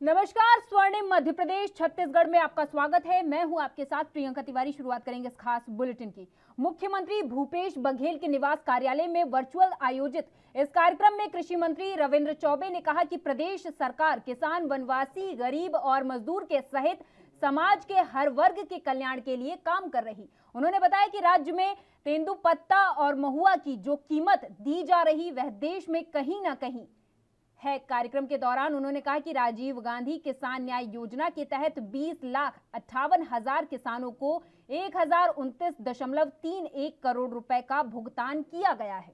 नमस्कार। स्वर्णिम मध्य प्रदेश छत्तीसगढ़ में आपका स्वागत है। मैं हूं आपके साथ प्रियंका तिवारी। शुरुआत करेंगे इस खास बुलेटिन की। मुख्यमंत्री भूपेश बघेल के निवास कार्यालय में वर्चुअल आयोजित इस कार्यक्रम में कृषि मंत्री रविंद्र चौबे ने कहा कि प्रदेश सरकार किसान, वनवासी, गरीब और मजदूर के सहित समाज के हर वर्ग के कल्याण के लिए काम कर रही। उन्होंने बताया कि राज्य में तेंदुपत्ता और महुआ की जो कीमत दी जा रही वह देश में कहीं ना कहीं है। कार्यक्रम के दौरान उन्होंने कहा कि राजीव गांधी किसान न्याय योजना के तहत 20,58,000 किसानों को 1029.31 करोड़ रुपए का भुगतान किया गया है।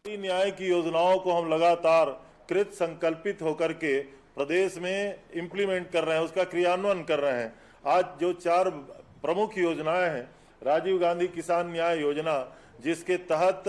न्याय की योजनाओं को हम लगातार कृत संकल्पित होकर के प्रदेश में इंप्लीमेंट कर रहे हैं, उसका क्रियान्वयन कर रहे हैं। आज जो 4 प्रमुख योजनाएं हैं, राजीव गांधी किसान न्याय योजना, जिसके तहत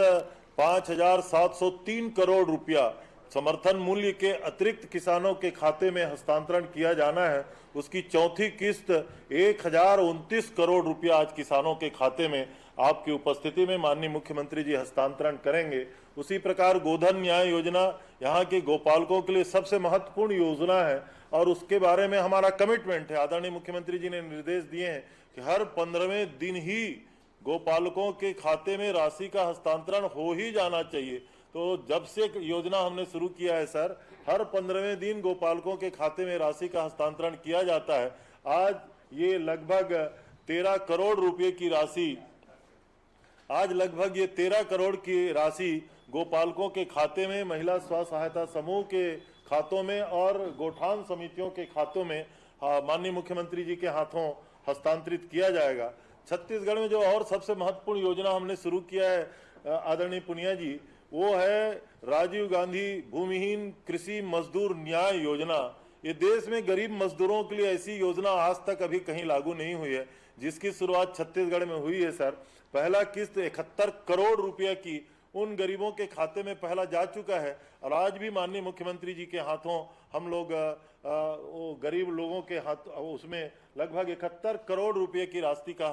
5,703 करोड़ रुपया समर्थन मूल्य के अतिरिक्त किसानों के खाते में हस्तांतरण किया जाना है, उसकी चौथी किस्त 1,029 करोड़ रुपया आज किसानों के खाते में आपकी उपस्थिति में माननीय मुख्यमंत्री जी हस्तांतरण करेंगे। उसी प्रकार गोधन न्याय योजना यहाँ के गोपालकों के लिए सबसे महत्वपूर्ण योजना है और उसके बारे में हमारा कमिटमेंट है। आदरणीय मुख्यमंत्री जी ने निर्देश दिए हैं कि हर 15वें दिन ही गोपालकों के खाते में राशि का हस्तांतरण हो ही जाना चाहिए। तो जब से योजना हमने शुरू किया है सर, हर 15वें दिन गोपालकों के खाते में राशि का हस्तांतरण किया जाता है। आज ये लगभग 13 करोड़ रुपए की राशि, आज लगभग ये 13 करोड़ की राशि गोपालकों के खाते में, महिला स्व सहायता समूह के खातों में और गोठान समितियों के खातों में माननीय मुख्यमंत्री जी के हाथों हस्तांतरित किया जाएगा। छत्तीसगढ़ में जो और सबसे महत्वपूर्ण योजना हमने शुरू किया है आदरणीय पुनिया जी, वो है राजीव गांधी भूमिहीन कृषि मजदूर न्याय योजना। ये देश में गरीब मजदूरों के लिए ऐसी योजना आज तक अभी कहीं लागू नहीं हुई है, जिसकी शुरुआत छत्तीसगढ़ में हुई है सर। पहला किस्त 71 करोड़ रुपया की उन गरीबों के खाते में पहला जा चुका है और आज भी माननीय मुख्यमंत्री जी के हाथों हम लोग वो गरीब लोगों के हाथ उसमें लगभग 71 करोड़ रुपए की राशि का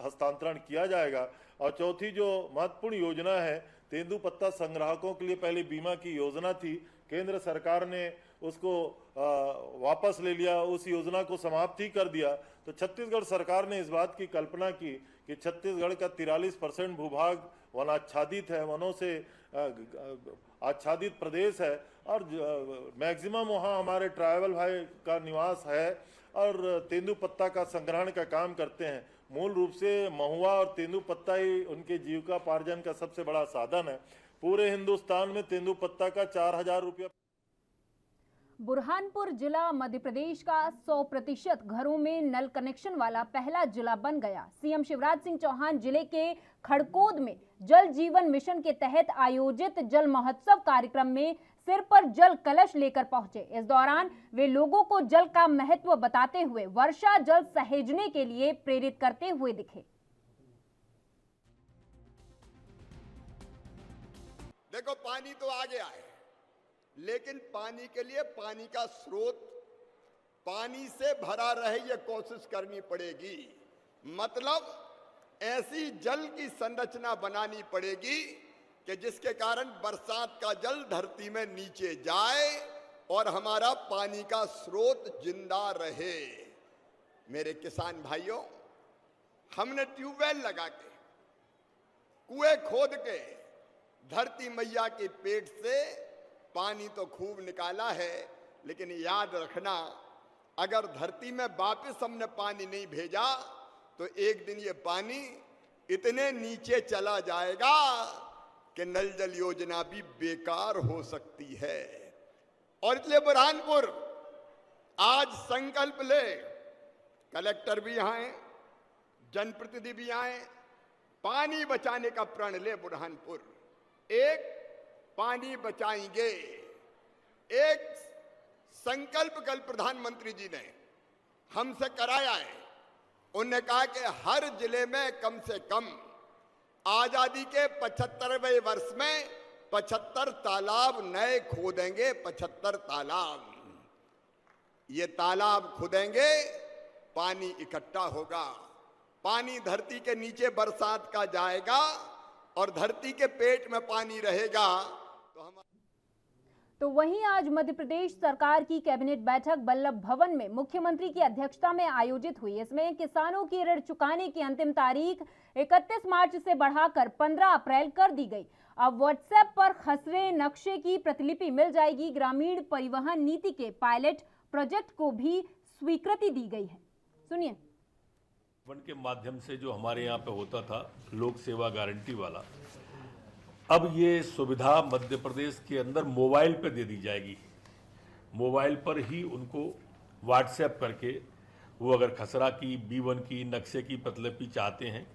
हस्तांतरण किया जाएगा। और चौथी जो महत्वपूर्ण योजना है, तेंदुपत्ता संग्राहकों के लिए पहले बीमा की योजना थी, केंद्र सरकार ने उसको वापस ले लिया, उस योजना को समाप्ति कर दिया। तो छत्तीसगढ़ सरकार ने इस बात की कल्पना की कि छत्तीसगढ़ का 43% भूभाग वनाच्छादित है, वनों से आच्छादित प्रदेश है और मैक्सिमम वहाँ हमारे ट्राइबल भाई का निवास है और तेंदुपत्ता का संग्रहण का काम करते हैं। मूल रूप से महुआ और तेंदुपत्ता ही उनके जीविकापार्जन का सबसे बड़ा साधन है। पूरे हिंदुस्तान में तेंदुपत्ता का 4,000 रुपया। बुरहानपुर जिला मध्य प्रदेश का 100% घरों में नल कनेक्शन वाला पहला जिला बन गया। सीएम शिवराज सिंह चौहान जिले के खड़कोद में जल जीवन मिशन के तहत आयोजित जल महोत्सव कार्यक्रम में सिर पर जल कलश लेकर पहुंचे। इस दौरान वे लोगों को जल का महत्व बताते हुए वर्षा जल सहेजने के लिए प्रेरित करते हुए दिखे। देखो, पानी तो आ गया है, लेकिन पानी के लिए पानी का स्रोत पानी से भरा रहे ये कोशिश करनी पड़ेगी। मतलब ऐसी जल की संरचना बनानी पड़ेगी कि जिसके कारण बरसात का जल धरती में नीचे जाए और हमारा पानी का स्रोत जिंदा रहे। मेरे किसान भाइयों, हमने ट्यूबवेल लगा के, कुएं खोद के धरती मैया के पेट से पानी तो खूब निकाला है, लेकिन याद रखना, अगर धरती में वापस हमने पानी नहीं भेजा तो एक दिन ये पानी इतने नीचे चला जाएगा कि नल जल योजना भी बेकार हो सकती है। और इसलिए बुरहानपुर आज संकल्प ले, कलेक्टर भी यहाँ हैं, जनप्रतिनिधि भी आए, पानी बचाने का प्रण ले। बुरहानपुर एक पानी बचाएंगे, एक संकल्प कल प्रधानमंत्री जी ने हमसे कराया है। उन्होंने कहा कि हर जिले में कम से कम आजादी के 75वें वर्ष में 75 तालाब नए खोदेंगे। 75 तालाब, ये तालाब खोदेंगे, पानी इकट्ठा होगा। पानी धरती के नीचे बरसात का जाएगा और धरती के पेट में पानी रहेगा तो वहीं आज मध्य प्रदेश सरकार की कैबिनेट बैठक बल्लभ भवन में मुख्यमंत्री की अध्यक्षता में आयोजित हुई। इसमें किसानों की ऋण चुकाने की अंतिम तारीख 31 मार्च से बढ़ाकर 15 अप्रैल कर दी गई। अब व्हाट्सएप पर खसरे नक्शे की प्रतिलिपि मिल जाएगी। ग्रामीण परिवहन नीति के पायलट प्रोजेक्ट को भी स्वीकृति दी गई है। सुनिए। वन के माध्यम से जो हमारे यहाँ पे होता था लोक सेवा गारंटी वाला, अब ये सुविधा मध्य प्रदेश के अंदर मोबाइल पे दे दी जाएगी। मोबाइल पर ही उनको व्हाट्सएप करके वो अगर खसरा की, B1 की, नक्शे की प्रतिलिपि चाहते हैं,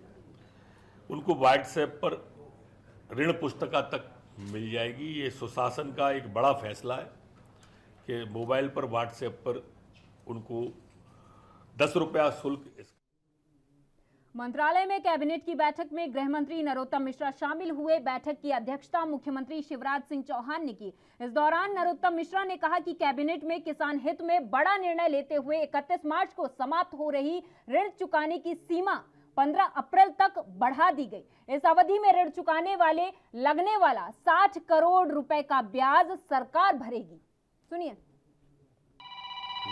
उनको व्हाट्सएप पर ऋण पुस्तिका तक मिल जाएगी। ये सुशासन का एक बड़ा फैसला है कि मोबाइल पर व्हाट्सएप पर उनको 10 रुपया शुल्क। मंत्रालय में कैबिनेट की बैठक में गृह मंत्री नरोत्तम मिश्रा शामिल हुए। बैठक की अध्यक्षता मुख्यमंत्री शिवराज सिंह चौहान ने की। इस दौरान नरोत्तम मिश्रा ने कहा कि कैबिनेट में किसान हित में बड़ा निर्णय लेते हुए 31 मार्च को समाप्त हो रही ऋण चुकाने की सीमा 15 अप्रैल तक बढ़ा दी गई। इस अवधि में ऋण चुकाने वाले लगने वाला 60 करोड़ रुपए का ब्याज सरकार भरेगी। सुनिए।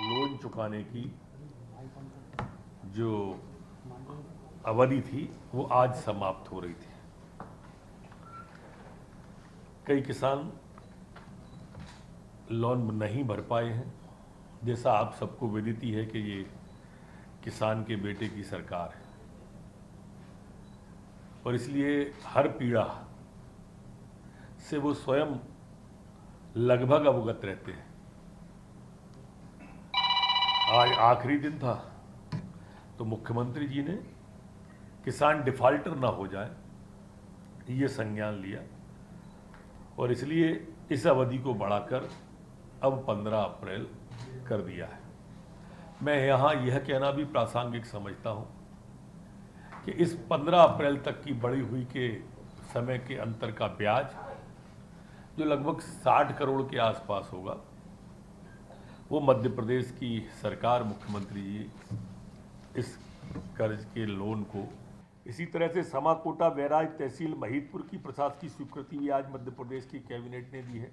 लोन चुकाने की जो अवधि थी वो आज समाप्त हो रही थी। कई किसान लोन नहीं भर पाए हैं। जैसा आप सबको विदित ही है कि ये किसान के बेटे की सरकार है और इसलिए हर पीड़ा से वो स्वयं लगभग अवगत रहते हैं। आज आखिरी दिन था तो मुख्यमंत्री जी ने किसान डिफाल्टर ना हो जाए ये संज्ञान लिया और इसलिए इस अवधि को बढ़ाकर अब 15 अप्रैल कर दिया है। मैं यहाँ यह कहना भी प्रासंगिक समझता हूँ कि इस 15 अप्रैल तक की बढ़ी हुई के समय के अंतर का ब्याज जो लगभग 60 करोड़ के आसपास होगा, वो मध्य प्रदेश की सरकार, मुख्यमंत्री जी इस कर्ज के लोन को, इसी तरह से समाकोटा बैराज तहसील महिदपुर की प्रशासकीय स्वीकृति भी आज मध्य प्रदेश की कैबिनेट ने दी है।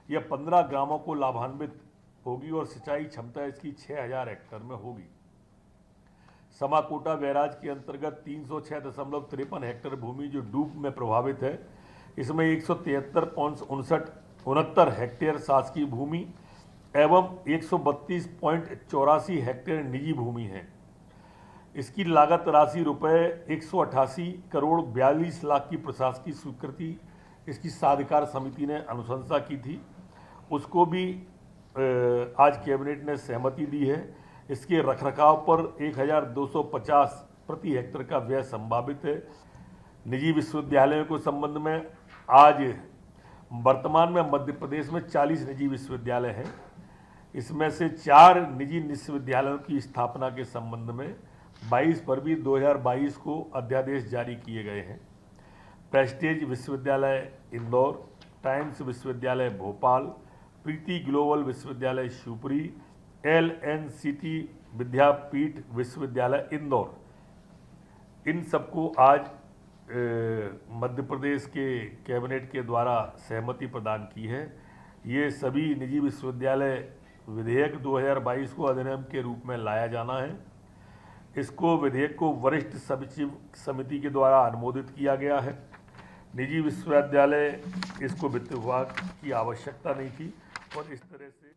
यह 15 ग्रामों को लाभान्वित होगी और सिंचाई क्षमता इसकी 6000 हेक्टेयर में होगी। समाकोटा बैराज के अंतर्गत 306.53 हेक्टेयर भूमि जो डूब में प्रभावित है, इसमें 173.69 हेक्टेयर शासकीय भूमि एवं 132.84 हेक्टेयर निजी भूमि है। इसकी लागत राशि रुपए 188 करोड़ 42 लाख की प्रशासकीय स्वीकृति इसकी साधिकार समिति ने अनुशंसा की थी, उसको भी आज कैबिनेट ने सहमति दी है। इसके रखरखाव पर 1250 प्रति हेक्टेयर का व्यय संभावित है। निजी विश्वविद्यालयों के संबंध में आज वर्तमान में मध्य प्रदेश में 40 निजी विश्वविद्यालय हैं। इसमें से 4 निजी विश्वविद्यालयों की स्थापना के संबंध में 22 फरवरी 2022 को अध्यादेश जारी किए गए हैं। प्रेस्टीज विश्वविद्यालय इंदौर, टाइम्स विश्वविद्यालय भोपाल, प्रीति ग्लोबल विश्वविद्यालय शिवपुरी, LNCT विद्यापीठ विश्वविद्यालय इंदौर, इन सबको आज मध्य प्रदेश के कैबिनेट के द्वारा सहमति प्रदान की है। ये सभी निजी विश्वविद्यालय विधेयक 2022 को अधिनियम के रूप में लाया जाना है। इसको विधेयक को वरिष्ठ सचिव समिति के द्वारा अनुमोदित किया गया है। निजी विश्वविद्यालय इसको वित्त विभाग की आवश्यकता नहीं थी और इस तरह से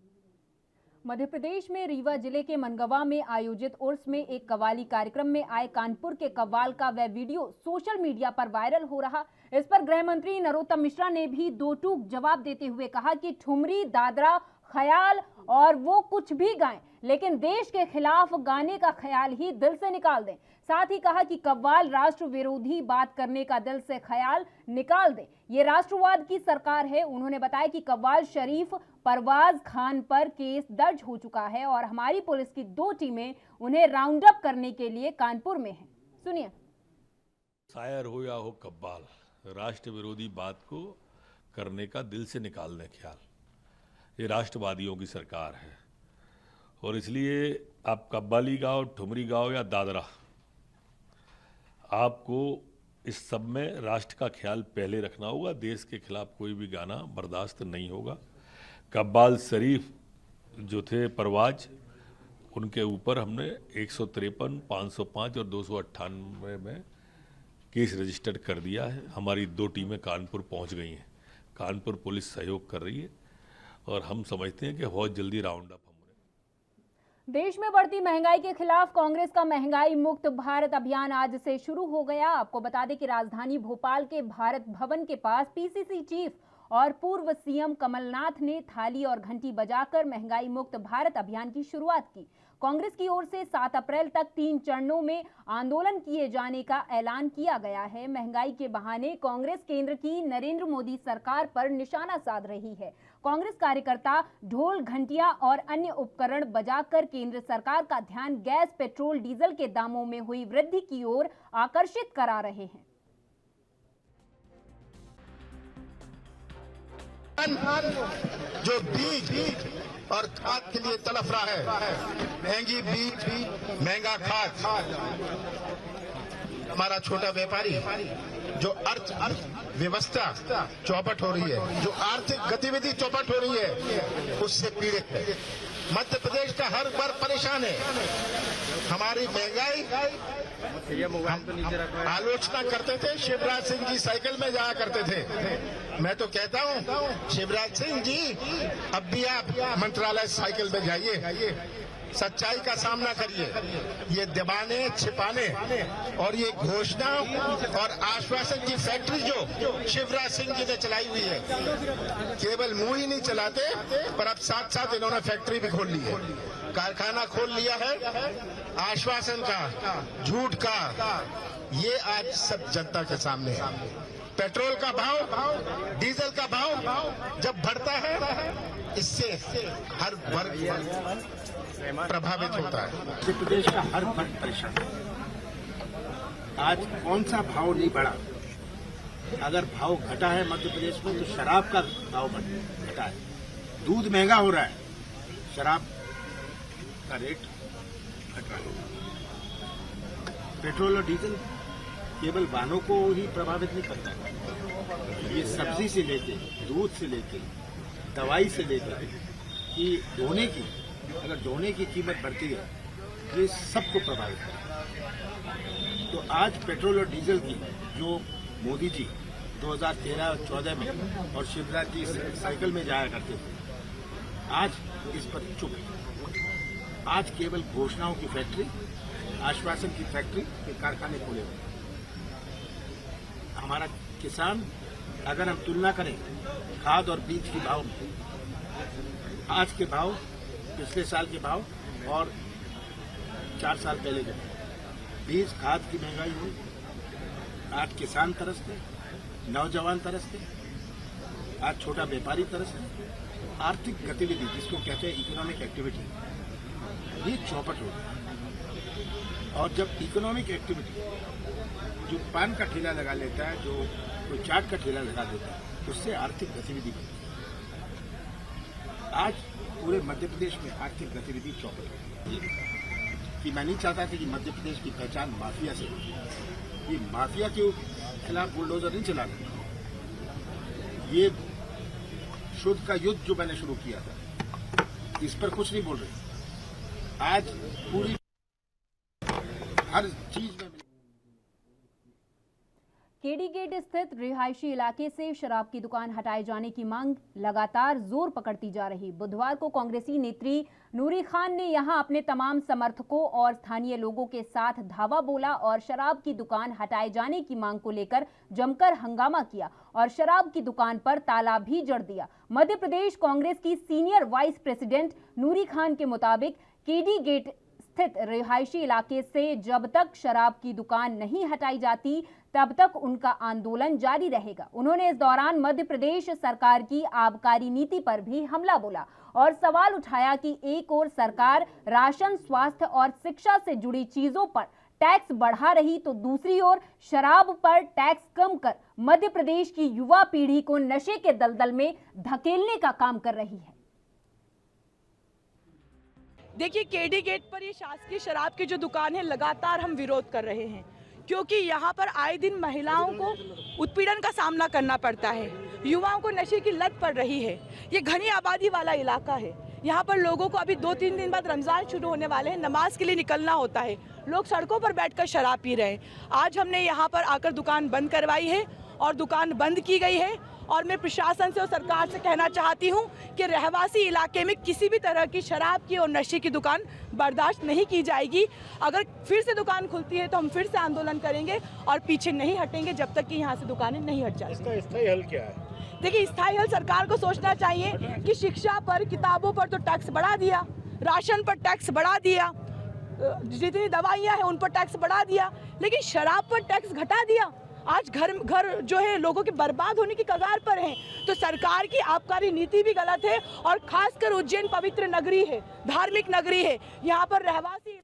मध्य प्रदेश में रीवा जिले के मनगवा में आयोजित उर्स में एक कव्वाली कार्यक्रम में आए कानपुर के कव्वाल का वह वीडियो सोशल मीडिया पर वायरल हो रहा। इस पर गृह मंत्री नरोत्तम मिश्रा ने भी दो टूक जवाब देते हुए कहा कि ठुमरी, दादरा, ख्याल और वो कुछ भी गाएं, लेकिन देश के खिलाफ गाने का ख्याल ही दिल से निकाल दें। साथ ही कहा कि कव्वाल राष्ट्र विरोधी बात करने का दिल से ख्याल निकाल दें, ये राष्ट्रवाद की सरकार है। उन्होंने बताया कि कव्वाल शरीफ परवाज खान पर केस दर्ज हो चुका है और हमारी पुलिस की 2 टीमें उन्हें राउंड अप करने के लिए कानपुर में हैं। सुनिए। शायर हो या हो कव्वाल, राष्ट्र विरोधी बात को करने का दिल से निकाल दें ख्याल, ये राष्ट्रवादियों की सरकार है। और इसलिए आप कव्वाली गाओ, ठुमरी गाओ या दादरा, आपको इस सब में राष्ट्र का ख्याल पहले रखना होगा। देश के खिलाफ कोई भी गाना बर्दाश्त नहीं होगा। कब्बाल शरीफ जो थे परवाज, उनके ऊपर हमने 153, 505 और 298 में केस रजिस्टर कर दिया है। हमारी 2 टीमें कानपुर पहुंच गई हैं। कानपुर पुलिस सहयोग कर रही है और हम समझते हैं कि बहुत जल्दी राउंड अप हम उन्हें। देश में बढ़ती महंगाई के खिलाफ कांग्रेस का महंगाई मुक्त भारत अभियान आज से शुरू हो गया। आपको बता दें कि राजधानी भोपाल के भारत भवन के पास पीसीसी चीफ और पूर्व सीएम कमलनाथ ने थाली और घंटी बजाकर महंगाई मुक्त भारत अभियान की शुरुआत की। कांग्रेस की ओर से 7 अप्रैल तक 3 चरणों में आंदोलन किए जाने का ऐलान किया गया है। महंगाई के बहाने कांग्रेस केंद्र की नरेंद्र मोदी सरकार पर निशाना साध रही है। कांग्रेस कार्यकर्ता ढोल, घंटियां और अन्य उपकरण बजाकर केंद्र सरकार का ध्यान गैस, पेट्रोल, डीजल के दामों में हुई वृद्धि की ओर आकर्षित करा रहे हैं। जो बीज और खाद के लिए तड़फ रहा है, महंगी बीज, महंगा खाद, हमारा छोटा व्यापारी जो अर्थ व्यवस्था चौपट हो रही है, जो आर्थिक गतिविधि चौपट हो रही है, उससे पीड़ित है। मध्य प्रदेश का हर वर्ग परेशान है। हमारी महंगाई, आलोचना करते थे शिवराज सिंह जी साइकिल में जाया करते थे। मैं तो कहता हूं शिवराज सिंह जी अब भी आप मंत्रालय साइकिल में जाइए, सच्चाई का सामना करिए। ये दबाने, छिपाने और ये घोषणा और आश्वासन की फैक्ट्री जो शिवराज सिंह जी ने चलाई हुई है, केवल मुंह ही नहीं चलाते पर अब साथ साथ इन्होंने फैक्ट्री भी खोल ली है, कारखाना खोल लिया है। आश्वासन का, झूठ का, ये आज सब जनता के सामने है। पेट्रोल का भाव, डीजल का भाव जब बढ़ता है, इससे हर वर्ग प्रभावित होता है। मध्य प्रदेश का हर वर्ग परेशान है। आज कौन सा भाव नहीं बढ़ा? अगर भाव घटा है मध्य प्रदेश में तो शराब का भाव घटा है। दूध महंगा हो रहा है, शराब का रेट घट रहा है। पेट्रोल और डीजल केवल वाहनों को ही प्रभावित नहीं करता है, ये सब्जी से लेके, दूध से लेके, दवाई से लेकर कि धोने की, अगर धोने की कीमत बढ़ती है, ये सबको प्रभावित है। तो आज पेट्रोल और डीजल की जो मोदी जी 2013-14 में और शिवराज जी साइकिल में जाया करते थे, आज इस पर चुप है। आज केवल घोषणाओं की फैक्ट्री, आश्वासन की फैक्ट्री के कारखाने खुले हुए। हमारा किसान, अगर हम तुलना करें खाद और बीज के भाव में, आज के भाव, पिछले साल के भाव और 4 साल पहले के भाव, बीज खाद की महंगाई हुई। आज किसान तरसते, नौजवान तरसते, आज छोटा व्यापारी तरसते। आर्थिक गतिविधि जिसको कहते हैं इकोनॉमिक एक्टिविटी, ये चौपट हो गई। और जब इकोनॉमिक एक्टिविटी, जो पान का ठेला लगा लेता है, जो कोई चाट का ठेला लगा देता है, उससे आर्थिक गतिविधि बढ़ती है। आज पूरे मध्य प्रदेश में आर्थिक गतिविधि चौपट हो गई कि मैं नहीं चाहता था कि मध्य प्रदेश की पहचान माफिया से हो। ये माफिया के खिलाफ बुलडोजर नहीं चलाना, ये शुद्ध का युद्ध जो मैंने शुरू किया था, इस पर कुछ नहीं बोल रहे। आज पूरी हर चीज में केडी गेट स्थित रिहायशी इलाके से शराब की दुकान हटाए जाने की मांग लगातार जोर पकड़ती जा रही। बुधवार को कांग्रेसी नेत्री नूरी खान ने यहां अपने तमाम समर्थकों और स्थानीय लोगों के साथ धावा बोला और शराब की दुकान हटाए जाने की मांग को लेकर जमकर हंगामा किया और शराब की दुकान पर ताला भी जड़ दिया। मध्य प्रदेश कांग्रेस की सीनियर वाइस प्रेसिडेंट नूरी खान के मुताबिक केडी गेट स्थित रिहायशी इलाके से जब तक शराब की दुकान नहीं हटाई जाती तब तक उनका आंदोलन जारी रहेगा। उन्होंने इस दौरान मध्य प्रदेश सरकार की आबकारी नीति पर भी हमला बोला और सवाल उठाया कि एक ओर सरकार राशन, स्वास्थ्य और शिक्षा से जुड़ी चीजों पर टैक्स बढ़ा रही तो दूसरी ओर शराब पर टैक्स कम कर मध्य प्रदेश की युवा पीढ़ी को नशे के दलदल में धकेलने का काम कर रही है। देखिए, केडी गेट पर ये शासकीय शराब की जो दुकान है, लगातार हम विरोध कर रहे हैं क्योंकि यहाँ पर आए दिन महिलाओं को उत्पीड़न का सामना करना पड़ता है, युवाओं को नशे की लत पड़ रही है। ये घनी आबादी वाला इलाका है। यहाँ पर लोगों को अभी 2-3 दिन बाद रमज़ान शुरू होने वाले हैं, नमाज के लिए निकलना होता है। लोग सड़कों पर बैठकर शराब पी रहे हैं। आज हमने यहाँ पर आकर दुकान बंद करवाई है और दुकान बंद की गई है। और मैं प्रशासन से और सरकार से कहना चाहती हूँ कि रहवासी इलाके में किसी भी तरह की शराब की और नशे की दुकान बर्दाश्त नहीं की जाएगी। अगर फिर से दुकान खुलती है तो हम फिर से आंदोलन करेंगे और पीछे नहीं हटेंगे जब तक कि यहाँ से दुकानें नहीं हट जाती। इसका स्थायी हल क्या है? देखिए, स्थायी हल सरकार को सोचना चाहिए कि शिक्षा पर, किताबों पर तो टैक्स बढ़ा दिया, राशन पर टैक्स बढ़ा दिया, जितनी दवाइयाँ हैं उन पर टैक्स बढ़ा दिया, लेकिन शराब पर टैक्स घटा दिया। आज घर जो है लोगों के बर्बाद होने की कगार पर हैं। तो सरकार की आबकारी नीति भी गलत है और खासकर उज्जैन पवित्र नगरी है, धार्मिक नगरी है, यहाँ पर रहवासी।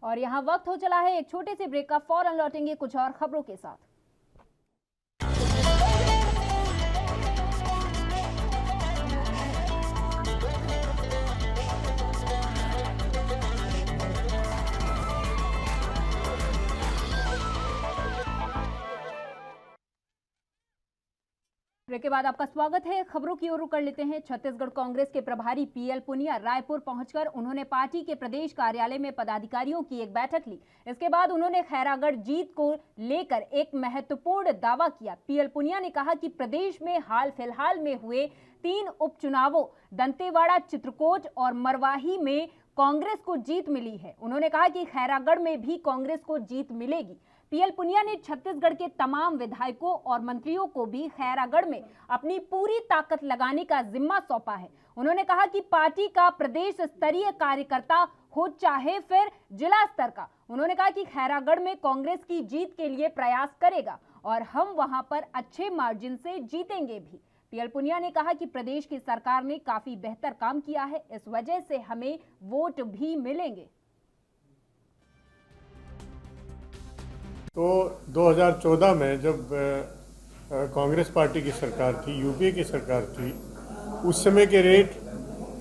और यहाँ वक्त हो चला है एक छोटे से ब्रेक का, फौरन लौटेंगे कुछ और खबरों के साथ। ब्रेक के बाद आपका स्वागत है। खबरों की ओर रुख कर लेते हैं। छत्तीसगढ़ कांग्रेस के प्रभारी पीएल पुनिया रायपुर पहुंचकर उन्होंने पार्टी के प्रदेश कार्यालय में पदाधिकारियों की एक बैठक ली। इसके बाद उन्होंने खैरागढ़ जीत को लेकर एक महत्वपूर्ण दावा किया। पीएल पुनिया ने कहा कि प्रदेश में हाल फिलहाल में हुए 3 उपचुनावों दंतेवाड़ा, चित्रकोट और मरवाही में कांग्रेस को जीत मिली है। उन्होंने कहा कि खैरागढ़ में भी कांग्रेस को जीत मिलेगी। पीएल पुनिया ने छत्तीसगढ़ के तमाम विधायकों और मंत्रियों को भी खैरागढ़ में अपनी पूरी ताकत लगाने का जिम्मा सौंपा है। उन्होंने कहा कि पार्टी का प्रदेश स्तरीय कार्यकर्ता हो चाहे फिर जिला स्तर का, उन्होंने कहा कि खैरागढ़ में कांग्रेस की जीत के लिए प्रयास करेगा और हम वहां पर अच्छे मार्जिन से जीतेंगे भी। पीएल पुनिया ने कहा कि प्रदेश की सरकार ने काफी बेहतर काम किया है, इस वजह से हमें वोट भी मिलेंगे। तो 2014 में जब कांग्रेस पार्टी की सरकार थी, यूपीए की सरकार थी, उस समय के रेट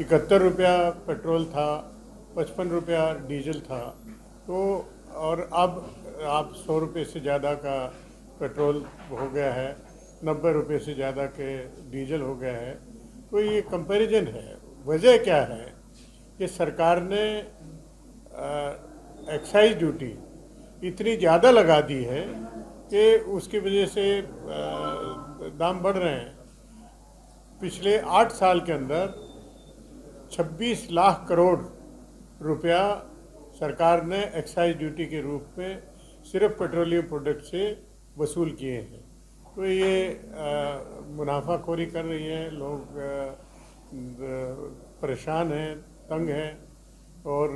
71 रुपया पेट्रोल था, 55 रुपया डीजल था। तो और अब आप 100 रुपये से ज़्यादा का पेट्रोल हो गया है, 90 रुपये से ज़्यादा के डीजल हो गया है। तो ये कंपैरिजन है। वजह क्या है कि सरकार ने एक्साइज ड्यूटी इतनी ज़्यादा लगा दी है कि उसकी वजह से दाम बढ़ रहे हैं। पिछले 8 साल के अंदर 26 लाख करोड़ रुपया सरकार ने एक्साइज ड्यूटी के रूप में सिर्फ पेट्रोलियम प्रोडक्ट से वसूल किए हैं। तो ये मुनाफाखोरी कर रही है, लोग परेशान हैं, तंग हैं और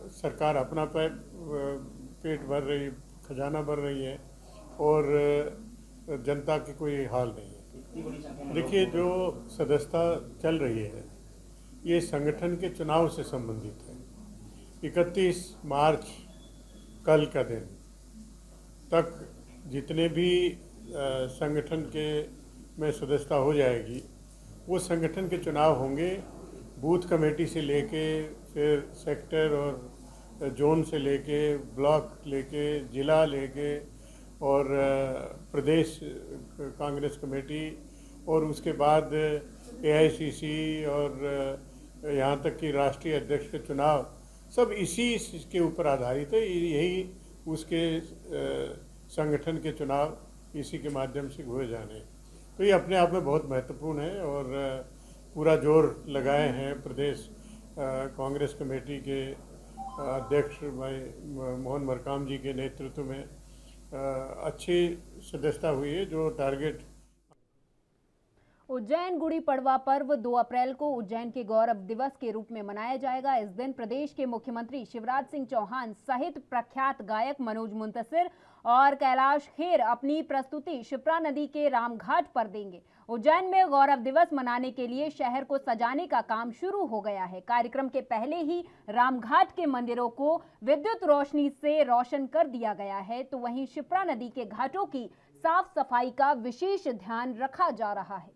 सरकार अपना पेट भर रही, खजाना भर रही है और जनता की कोई हाल नहीं है। देखिए, जो सदस्यता चल रही है ये संगठन के चुनाव से संबंधित है। 31 मार्च कल का दिन तक जितने भी संगठन के में सदस्यता हो जाएगी, वो संगठन के चुनाव होंगे। बूथ कमेटी से लेके फिर सेक्टर और जोन से लेके ब्लॉक लेके जिला लेके और प्रदेश कांग्रेस कमेटी और उसके बाद एआईसीसी और यहाँ तक कि राष्ट्रीय अध्यक्ष के चुनाव सब इसी के ऊपर आधारित है। यही उसके संगठन के चुनाव इसी के माध्यम से हुए जाने। तो ये अपने आप में बहुत महत्वपूर्ण है और पूरा जोर लगाए हैं प्रदेश कांग्रेस कमेटी के अध्यक्ष भाई मोहन मरकाम जी के नेतृत्व में अच्छी सदस्यता हुई है। जो टारगेट उज्जैन गुड़ी पड़वा पर्व 2 अप्रैल को उज्जैन के गौरव दिवस के रूप में मनाया जाएगा। इस दिन प्रदेश के मुख्यमंत्री शिवराज सिंह चौहान सहित प्रख्यात गायक मनोज मुंतसिर और कैलाश खेर अपनी प्रस्तुति शिप्रा नदी के रामघाट पर देंगे। उज्जैन में गौरव दिवस मनाने के लिए शहर को सजाने का काम शुरू हो गया है। कार्यक्रम के पहले ही रामघाट के मंदिरों को विद्युत रोशनी से रोशन कर दिया गया है, तो वहीं शिप्रा नदी के घाटों की साफ सफाई का विशेष ध्यान रखा जा रहा है।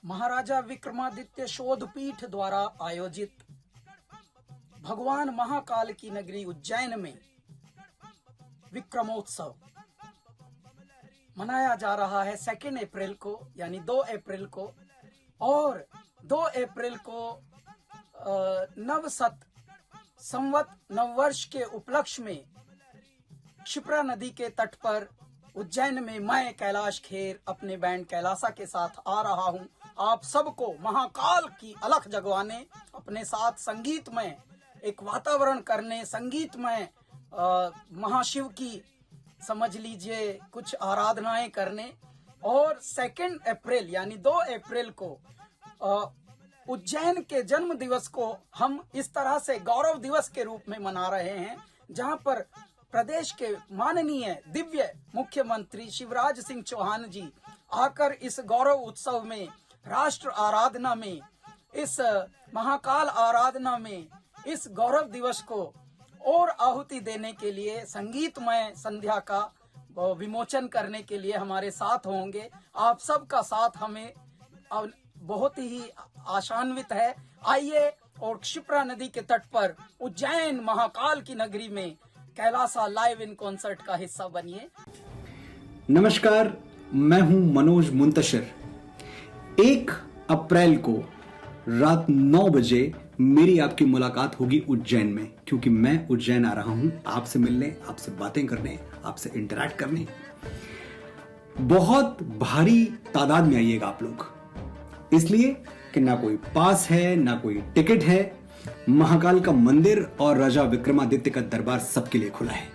महाराजा विक्रमादित्य शोध पीठ द्वारा आयोजित भगवान महाकाल की नगरी उज्जैन में विक्रमोत्सव मनाया जा रहा है 2 अप्रैल को, यानी 2 अप्रैल को, और 2 अप्रैल को नवसत संवत नववर्ष के उपलक्ष्य में क्षिप्रा नदी के तट पर उज्जैन में मैं कैलाश खेर अपने बैंड कैलासा के साथ आ रहा हूं, आप सबको महाकाल की अलख जगवाने, अपने साथ संगीतमय एक वातावरण करने, संगीतमय महाशिव की समझ लीजिए कुछ आराधनाएं करने, और 2 अप्रैल यानी 2 अप्रैल को उज्जैन के जन्म दिवस को हम इस तरह से गौरव दिवस के रूप में मना रहे हैं, जहां पर प्रदेश के माननीय दिव्य मुख्यमंत्री शिवराज सिंह चौहान जी आकर इस गौरव उत्सव में, राष्ट्र आराधना में, इस महाकाल आराधना में, इस गौरव दिवस को और आहुति देने के लिए, संगीतमय संध्या का विमोचन करने के लिए हमारे साथ होंगे। आप सबका साथ हमें बहुत ही आशान्वित है। आइए और क्षिप्रा नदी के तट पर उज्जैन महाकाल की नगरी में कैलासा लाइव इन कॉन्सर्ट का हिस्सा बनिए। नमस्कार, मैं हूं मनोज मुंतशिर। 1 अप्रैल को रात 9 बजे मेरी आपकी मुलाकात होगी उज्जैन में, क्योंकि मैं उज्जैन आ रहा हूं आपसे मिलने, आपसे बातें करने, आपसे इंटरैक्ट करने। बहुत भारी तादाद में आइएगा आप लोग, इसलिए कि ना कोई पास है, ना कोई टिकट है। महाकाल का मंदिर और राजा विक्रमादित्य का दरबार सबके लिए खुला है।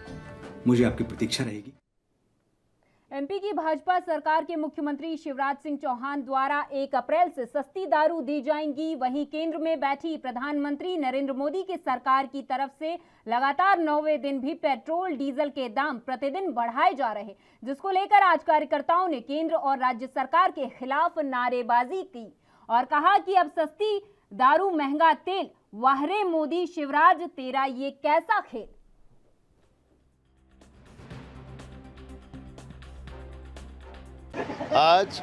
मुझे आपकी प्रतीक्षा रहेगी। एमपी की भाजपा सरकार के मुख्यमंत्री शिवराज सिंह चौहान द्वारा 1 अप्रैल से सस्ती दारू दी जाएंगी। वहीं केंद्र में बैठी प्रधानमंत्री नरेंद्र मोदी की सरकार की तरफ से लगातार 9वें दिन भी पेट्रोल डीजल के दाम प्रतिदिन बढ़ाए जा रहे, जिसको लेकर आज कार्यकर्ताओं ने केंद्र और राज्य सरकार के खिलाफ नारेबाजी की और कहा कि अब सस्ती दारू महंगा तेल, वाहरे मोदी शिवराज तेरा ये कैसा खेल। आज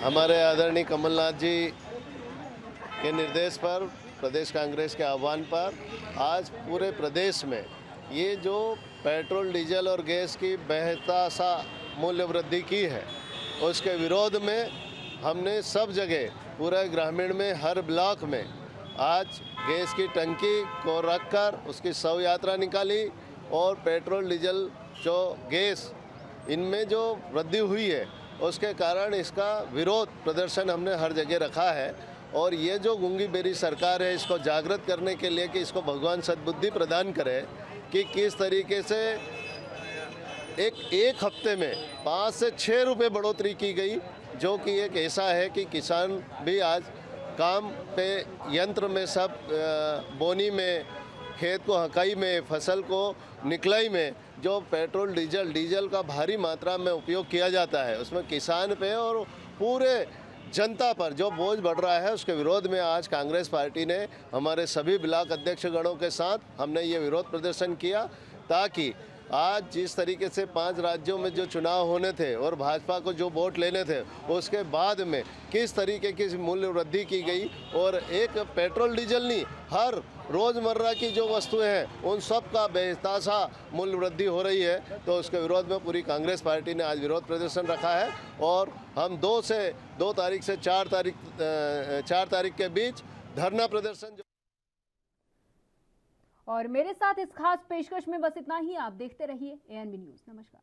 हमारे आदरणीय कमलनाथ जी के निर्देश पर, प्रदेश कांग्रेस के आह्वान पर आज पूरे प्रदेश में ये जो पेट्रोल, डीजल और गैस की बेतहाशा मूल्य वृद्धि की है, उसके विरोध में हमने सब जगह पूरे ग्रामीण में हर ब्लॉक में आज गैस की टंकी को रखकर उसकी शव यात्रा निकाली और पेट्रोल, डीजल, जो गैस इनमें जो वृद्धि हुई है उसके कारण इसका विरोध प्रदर्शन हमने हर जगह रखा है। और ये जो गूंगी बेरी सरकार है, इसको जागृत करने के लिए कि इसको भगवान सद्बुद्धि प्रदान करे कि किस तरीके से एक हफ्ते में 5 से 6 रुपये बढ़ोतरी की गई, जो कि एक ऐसा है कि किसान भी आज काम पे, यंत्र में, सब बोनी में, खेत को हकाई में, फसल को निकलाई में जो पेट्रोल, डीजल का भारी मात्रा में उपयोग किया जाता है, उसमें किसान पे और पूरे जनता पर जो बोझ बढ़ रहा है, उसके विरोध में आज कांग्रेस पार्टी ने हमारे सभी ब्लॉक अध्यक्षगणों के साथ हमने ये विरोध प्रदर्शन किया, ताकि आज जिस तरीके से 5 राज्यों में जो चुनाव होने थे और भाजपा को जो वोट लेने थे, उसके बाद में किस तरीके की मूल्य वृद्धि की गई और एक पेट्रोल, डीजल नहीं, हर रोज़मर्रा की जो वस्तुएं हैं उन सब का बेतहाशा मूल्य वृद्धि हो रही है। तो उसके विरोध में पूरी कांग्रेस पार्टी ने आज विरोध प्रदर्शन रखा है और हम 2 तारीख से 4 तारीख के बीच धरना प्रदर्शन। और मेरे साथ इस खास पेशकश में बस इतना ही। आप देखते रहिए ANB न्यूज़। नमस्कार।